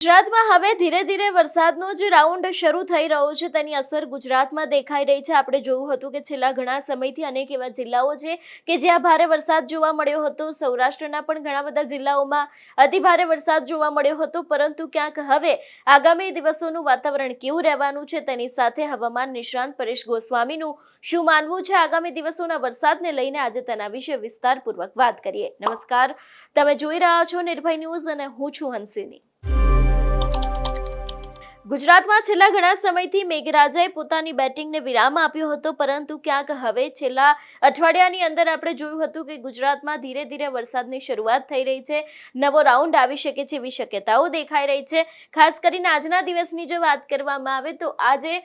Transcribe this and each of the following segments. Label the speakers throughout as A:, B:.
A: ગુજરાતમાં હવે ધીરે ધીરે વરસાદનો જે રાઉન્ડ શરૂ થઈ રહ્યો છે તેની અસર ગુજરાતમાં દેખાઈ રહી છે। આપણે જોયું હતું કે છેલ્લા ઘણા સમયથી અનેક એવા જિલ્લાઓ છે કે જ્યાં ભારે વરસાદ જોવા મળ્યો હતો। સૌરાષ્ટ્રના પણ ઘણા બધા જિલ્લાઓમાં અતિભારે વરસાદ જોવા મળ્યો હતો, પરંતુ ક્યાંક હવે આગામી દિવસોનું વાતાવરણ કેવું રહેવાનું છે તેની સાથે હવામાન નિષ્ણાંત પરેશ ગોસ્વામીનું શું માનવું છે આગામી દિવસોના વરસાદને લઈને, આજે તેના વિશે વિસ્તારપૂર્વક વાત કરીએ। નમસ્કાર, તમે જોઈ રહ્યા છો નિર્ભય ન્યૂઝ અને હું છું હંસિની। ગુજરાતમાં છેલ્લા ઘણા સમયથી મેઘરાજાએ પોતાની બેટિંગને વિરામ આપ્યો હતો, પરંતુ ક્યાંક હવે છેલ્લા અઠવાડિયાની અંદર આપણે જોયું હતું કે ગુજરાતમાં ધીરે ધીરે વરસાદની શરૂઆત થઈ રહી છે। નવો રાઉન્ડ આવી શકે છે એવી શક્યતાઓ દેખાઈ રહી છે। ખાસ કરીને આજના દિવસની જો વાત કરવામાં આવે તો આજે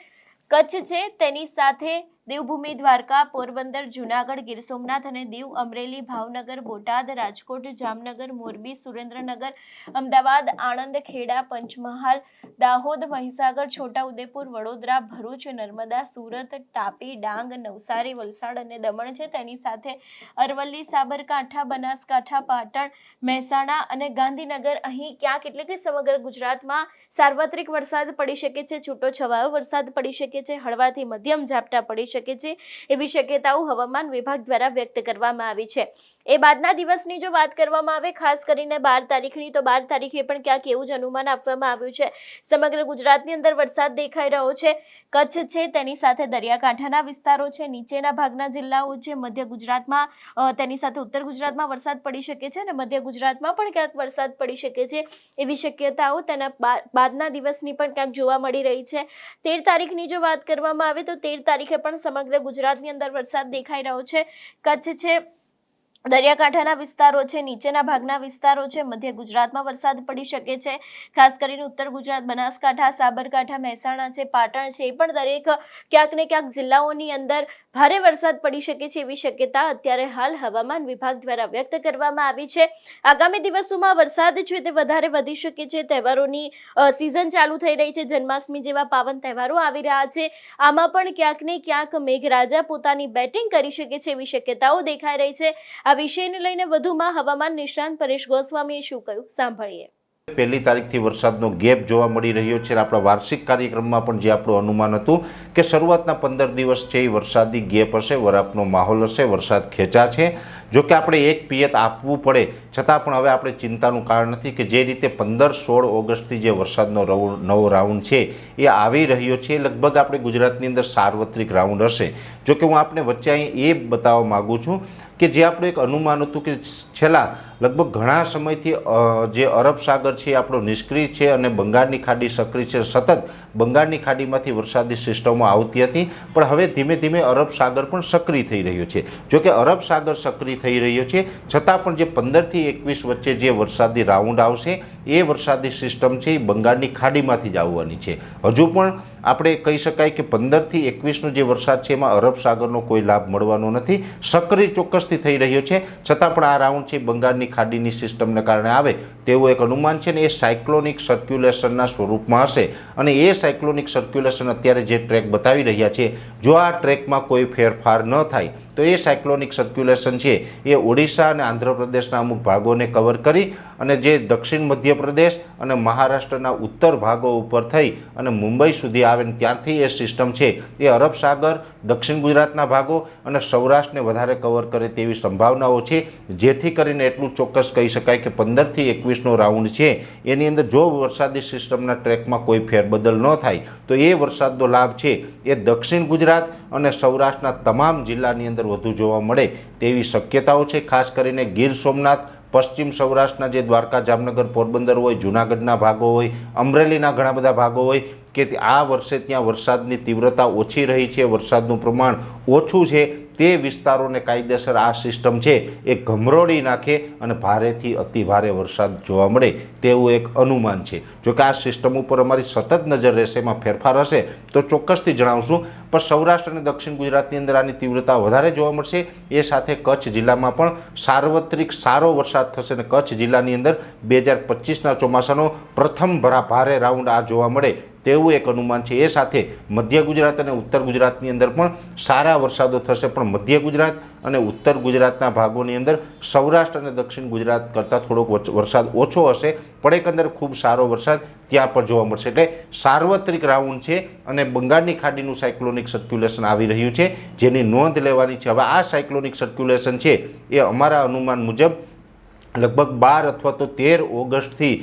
A: કચ્છ છે, તેની સાથે દેવભૂમિ દ્વારકા, પોરબંદર, જૂનાગઢ, ગીર સોમનાથ અને દીવ, અમરેલી, ભાવનગર, બોટાદ, રાજકોટ, જામનગર, મોરબી, સુરેન્દ્રનગર, અમદાવાદ, આણંદ, ખેડા, પંચમહાલ, દાહોદ, મહીસાગર, છોટાઉદેપુર, વડોદરા, ભરૂચ, નર્મદા, સુરત, તાપી, ડાંગ, નવસારી, વલસાડ અને દમણ છે, તેની સાથે અરવલ્લી, સાબરકાંઠા, બનાસકાંઠા, પાટણ, મહેસાણા અને ગાંધીનગર, અહીં ક્યાંક એટલે કે સમગ્ર ગુજરાતમાં સાર્વત્રિક વરસાદ પડી શકે છે, છૂટો છવાયો વરસાદ પડી શકે છે, હળવાથી મધ્યમ ઝાપટા પડી શકે છે એવી શક્યતાઓ હવામાન વિભાગ દ્વારા વ્યક્ત કરવામાં આવી છે। એ બાદના દિવસની જો વાત કરવામાં આવે, ખાસ કરીને 12 તારીખની, તો 12 તારીખે પણ ક્યાંક એવું જ અનુમાન આપવામાં આવ્યું છે સમગ્ર ગુજરાતની અંદર વરસાદ દેખાઈ રહ્યો છે। કચ્છ છે, તેની સાથે દરિયાકાંઠાના વિસ્તારો છે, નીચેના ભાગના જિલ્લાઓ છે, મધ્ય ગુજરાતમાં તેની સાથે ઉત્તર ગુજરાતમાં વરસાદ પડી શકે છે અને મધ્ય ગુજરાતમાં પણ ક્યાંક વરસાદ પડી શકે છે એવી શક્યતાઓ તેના બાદના દિવસની પણ ક્યાંક જોવા મળી રહી છે। 13 તારીખની જો વાત કરવામાં આવે તો 13 તારીખે પણ સમગ્ર ગુજરાતની અંદર વરસાદ દેખાઈ રહ્યો છે। કચ્છ છે, દરિયાકાંઠાના વિસ્તારો છે, નીચેના ભાગના વિસ્તારો છે, મધ્ય ગુજરાતમાં વરસાદ પડી શકે છે। ખાસ કરીને ઉત્તર ગુજરાત, બનાસકાંઠા, સાબરકાંઠા, મહેસાણા છે, પાટણ છે, એ પણ દરેક ક્યાંક ને ક્યાંક જિલ્લાઓની અંદર ભારે વરસાદ પડી શકે છે એવી શક્યતા અત્યારે હાલ હવામાન વિભાગ દ્વારા વ્યક્ત કરવામાં આવી છે। આગામી દિવસોમાં વરસાદ છે તે વધારે વધી શકે છે। તહેવારોની સિઝન ચાલુ થઈ રહી છે, જન્માષ્ટમી જેવા પાવન તહેવારો આવી રહ્યા છે, આમાં પણ ક્યાંક ને ક્યાંક મેઘરાજા પોતાની બેટિંગ કરી શકે છે એવી શક્યતાઓ દેખાઈ રહી છે। આ વિષયને લઈને વધુમાં હવામાન નિષ્ણાંત પરેશ ગોસ્વામીએ શું કહ્યું, સાંભળીએ।
B: 1 તારીખથી વરસાદનો ગેપ જોવા મળી રહ્યો છે। આપણા વાર્ષિક કાર્યક્રમમાં પણ જે આપણું અનુમાન હતું કે શરૂઆતના 15 દિવસ છે એ વરસાદી ગેપ હશે, વરાપનો માહોલ હશે, વરસાદ ખેંચા છે। જો કે આપણે એક પિયત આપવું પડે છતાં પણ હવે આપણે ચિંતાનું કારણ નથી કે જે રીતે 15-16 ઓગસ્ટથી જે વરસાદનો નવો રાઉન્ડ છે એ આવી રહ્યો છે, લગભગ આપણે ગુજરાતની અંદર સાર્વત્રિક રાઉન્ડ હશે। જો કે હું આપને વચ્ચે અહીં એ બતાવવા માગું છું કે જે આપણું એક અનુમાન હતું કે છેલ્લા લગભગ ઘણા સમયથી જે અરબ સાગર છે એ આપણો નિષ્ક્રિય છે અને બંગાળની ખાડી સક્રિય છે, સતત બંગાળની ખાડીમાંથી વરસાદી સિસ્ટમો આવતી હતી, પણ હવે ધીમે ધીમે અરબ સાગર પણ સક્રિય થઈ રહ્યો છે। જો કે અરબ સાગર સક્રિય થઈ રહ્યો છે છતાં પણ જે 15થી 21 વચ્ચે જે વરસાદી રાઉન્ડ આવશે એ વરસાદી સિસ્ટમ છે એ બંગાળની ખાડીમાંથી જ આવવાની છે। હજુ પણ આપણે કહી શકાય કે 15થી 21નો જે વરસાદ છે એમાં અરબ સાગરનો કોઈ લાભ મળવાનો નથી, સક્રિય ચોક્કસથી થઈ રહ્યો છે, છતાં પણ આ રાઉન્ડ છે બંગાળની ખાડીની સિસ્ટમને કારણે આવે તેવું એક અનુમાન છે ને એ સાયક્લોનિક સર્ક્યુલેશનના સ્વરૂપમાં હશે। અને એ સાયક્લોનિક સર્ક્યુલેશન અત્યારે જે ટ્રેક બતાવી રહ્યા છે, જો આ ટ્રેકમાં કોઈ ફેરફાર ન થાય તો એ સાયક્લોનિક સર્ક્યુલેશન છે એ ઓડિશા અને આંધ્રપ્રદેશના અમુક ભાગોને કવર કરી અને જે દક્ષિણ મધ્યપ્રદેશ અને મહારાષ્ટ્રના ઉત્તર ભાગો ઉપર થઈ અને મુંબઈ સુધી આવે ને ત્યાંથી એ સિસ્ટમ છે એ અરબ સાગર, દક્ષિણ ગુજરાતના ભાગો અને સૌરાષ્ટ્રને વધારે કવર કરે તેવી સંભાવનાઓ છે। જેથી કરીને એટલું ચોક્કસ કહી શકાય કે 15થી 21નો રાઉન્ડ છે એની અંદર જો વરસાદી સિસ્ટમના ટ્રેકમાં કોઈ ફેરબદલ ન થાય તો એ વરસાદનો લાભ છે એ દક્ષિણ ગુજરાત અને સૌરાષ્ટ્રના તમામ જિલ્લાની અંદર વધુ જોવા મળે તેવી શક્યતાઓ છે। ખાસ કરીને ગીર સોમનાથ, પશ્ચિમ સૌરાષ્ટ્રના જે દ્વારકા, જામનગર, પોરબંદર હોય, જૂનાગઢના ભાગો હોય, અમરેલીના ઘણા બધા ભાગો હોય કે આ વર્ષે ત્યાં વરસાદની તીવ્રતા ઓછી રહી છે, વરસાદનું પ્રમાણ ઓછું છે, તે વિસ્તારોને કાયદેસર આ સિસ્ટમ છે એ ગમરોડી નાખે અને ભારેથી અતિ ભારે વરસાદ જોવા મળે તેવું એક અનુમાન છે। જો કે આ સિસ્ટમ ઉપર અમારી સતત નજર રહેશે, એમાં ફેરફાર હશે તો ચોક્કસથી જણાવશું, પણ સૌરાષ્ટ્ર અને દક્ષિણ ગુજરાતની અંદર આની તીવ્રતા વધારે જોવા મળશે। એ સાથે કચ્છ જિલ્લામાં પણ સાર્વત્રિક સારો વરસાદ થશે અને કચ્છ જિલ્લાની અંદર 2025ના ચોમાસાનો પ્રથમ ભારે રાઉન્ડ આ જોવા મળે તેવું એક અનુમાન છે। એ સાથે મધ્ય ગુજરાત અને ઉત્તર ગુજરાતની અંદર પણ સારા વરસાદો થશે, પણ મધ્ય ગુજરાત અને ઉત્તર ગુજરાતના ભાગોની અંદર સૌરાષ્ટ્ર અને દક્ષિણ ગુજરાત કરતાં થોડોક વરસાદ ઓછો હશે, પણ એકંદર ખૂબ સારો વરસાદ ત્યાં પણ જોવા મળશે। એટલે સાર્વત્રિક રાઉન્ડ છે અને બંગાળની ખાડીનું સાયક્લોનિક સર્ક્યુલેશન આવી રહ્યું છે, જેની નોંધ લેવાની છે। હવે આ સાયક્લોનિક સર્ક્યુલેશન છે એ અમારા અનુમાન મુજબ લગભગ 12 અથવા તો 13 ઓગસ્ટથી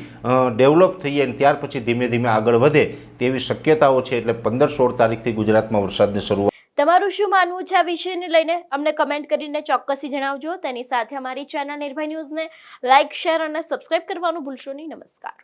B: ડેવલપ થઈ અને ત્યાર પછી ધીમે ધીમે આગળ વધે તેવી શક્યતાઓ છે। એટલે 15-16 તારીખથી ગુજરાતમાં વરસાદની શરૂઆત।
A: તમારું શું માનવું છે આ વિષયને લઈને અમને કમેન્ટ કરીને ચોક્કસથી જણાવજો। તેની સાથે અમારી ચેનલ નિર્ભય ન્યૂઝને લાઇક, શેર અને સબસ્ક્રાઇબ કરવાનું ભૂલશો નહીં। નમસ્કાર।